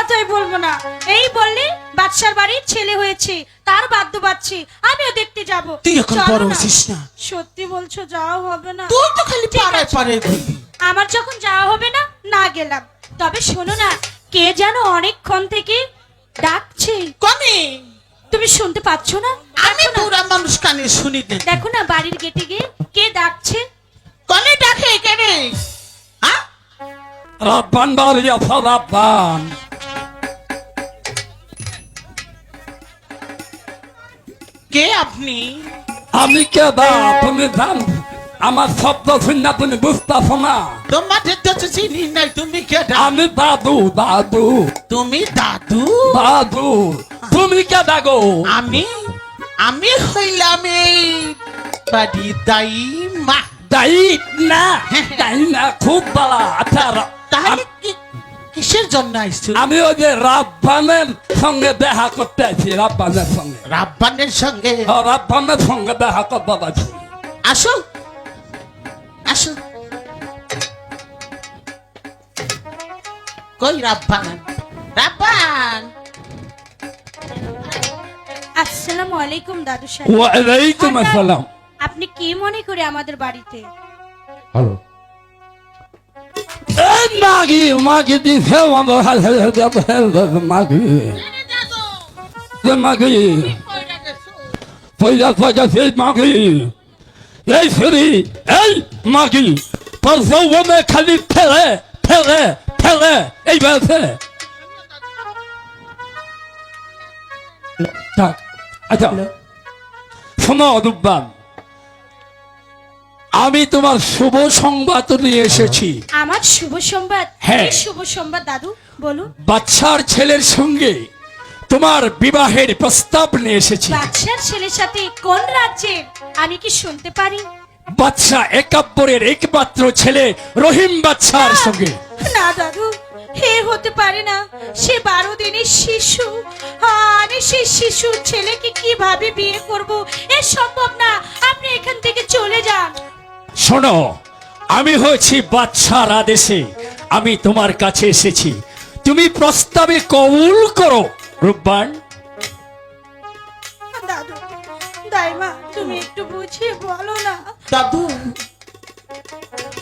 কথাই বলবো না। এই বললি বাদশার বাড়ির ছেলে হয়েছে, তার বাদ্য বাজছে, আমিও দেখতে যাব। তুই এখন চলো বড় না। হয়েছিস না। সত্যি বলছো যাওয়া হবে না? তুই তো খালি ঠিক পাড়ায় আছে। পাড়ায় ঘুরবি। আমার যখন যাওয়া হবে না, না গেলাম। তবে শোনো না, কে যেন অনেকক্ষণ থেকে ডাকছে। কনে তুমি শুনতে পাচ্ছ না? আমি বুড়া মানুষ কানে শুনি না। দেখো না বাড়ির গেটে গিয়ে কে ডাকছে। কনে ডাকে কেনে? হ্যাঁ রাব্বান বাড়ি আফা রাব্বান। কে আপনি? আমি কে দা তুমি জান আমার শব্দ শুনে তুমি বুঝতেছো না? তোমাদের তো চিনি নাই, তুমি কে? আমি দাদু দাদু তুমি দাদু? দাদু তুমি কে ডাকো? আমি আমি হইলাম এই বাড়ি দাই মা। দাই না দাই না খুব বালা। আচ্ছা তাহলে কিসের জন্য আইছো? আমি ওই যে রাব্বানের সঙ্গে দেখা করতে আছি। রাব্বানের সঙ্গে রাব্বানের সঙ্গে? রাব্বানের সঙ্গে দেখা করতে আছি। আসো আসো। কই রাব্বান? রাব্বান আসসালামু আলাইকুম দাদু সাহেব। ওয়ালাইকুম আসসালাম। আপনি কি মনে করে আমাদের বাড়িতে? হ্যালো এই মাগি মাগি দিছে আমার মাগি মাগি পয়সা পয়সা সেই মাগি এই ফেরি এই মাগি তোর যৌবনে খালি ফেলে ফেলে ফেলে এই বেড়েছে। আচ্ছা শোনো রূপবান, আমি তোমার শুভ সংবাদ নিয়ে এসেছি। আমার শুভ সংবাদ? হ্যাঁ। কি শুভ সংবাদ দাদু, বলুন। বাচ্চার ছেলের সঙ্গে তোমার বিবাহের প্রস্তাব নিয়ে এসেছি। বাদশার ছেলের সাথে কোন রাজ্যে? আমি কি শুনতে পারি? বাচ্চা একাব্বরের একমাত্র ছেলে রহিম বাচ্চার সঙ্গে। না দাদু, হে হতে পারে না। সে 12 দিনের শিশু। আমি সেই শিশু ছেলেকে কিভাবে বিয়ে করব? এ সম্ভব না। আপনি এখান থেকে চলে যান। শোনো, আমি হয়েছি বাচ্চার আদেশে আমি তোমার কাছে এসেছি। তুমি প্রস্তাবে কবুল করো রূপবান। দাদু, দাইমা, তুমি একটু বুঝিয়ে বলো না। দাদু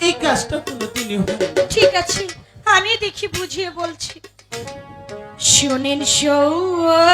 এই কাজটা কোনোদিনই হবে না। ঠিক আছে, আমি দেখি বুঝিয়ে বলছি। শোনেন সৌ